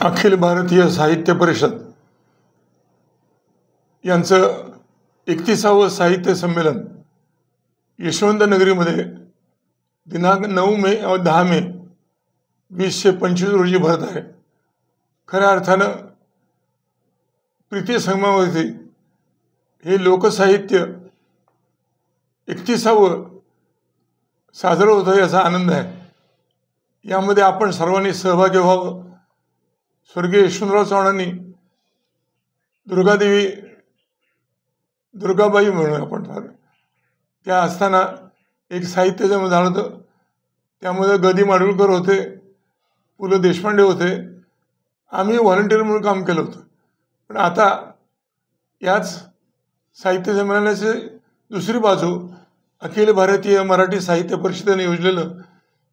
अखिल भारतीय साहित्य परिषद यांचं 31वे साहित्य संमेलन यशवंतनगरीमध्ये दिनांक 9 मे व 10 मे 2025 रोजी भरत आहे। खऱ्या अर्थानं प्रीती संगमावरती हे लोकसाहित्य 31वे साजरं होतं याचा आनंद आहे। यामध्ये आपण सर्वांनी सहभागी व्हावं। स्वर्गीय यशवंतराव चव्हाणांनी दुर्गाबाई म्हणून आपण त्या असताना एक साहित्य जमा झालं होतं। त्यामध्ये गदी माडगूळकर होते, पु ल देशपांडे होते, आम्ही व्हॉलंटियर म्हणून काम केलं होतं। पण आता याच साहित्य संमेलनाची दुसरी बाजू अखिल भारतीय मराठी साहित्य परिषदेने योजलेलं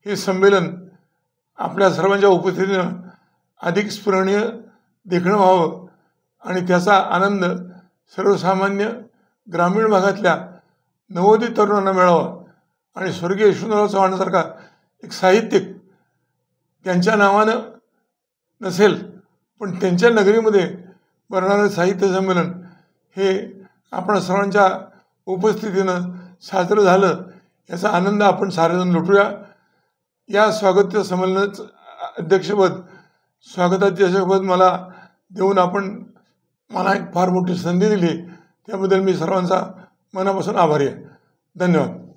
हे संमेलन आपल्या सर्वांच्या उपस्थितीनं अधिक स्मरणीय देखणं व्हावं आणि त्याचा आनंद सर्वसामान्य ग्रामीण भागातल्या नवोदित तरुणांना मिळावा आणि स्वर्गीय यशवंतराव चव्हाणांसारखा एक साहित्यिक त्यांच्या नावानं नसेल पण त्यांच्या नगरीमध्ये भरणारं साहित्य संमेलन हे आपण सर्वांच्या उपस्थितीनं साजरं झालं याचा आनंद आपण सारेजण लुटूया। या स्वागत संमेलनाचं अध्यक्षपद स्वागताध्यक्षपद मला देऊन मला एक फार मोठी संधी दिली त्याबद्दल मी सर्वांचा मनापासून आभारी आहे। धन्यवाद।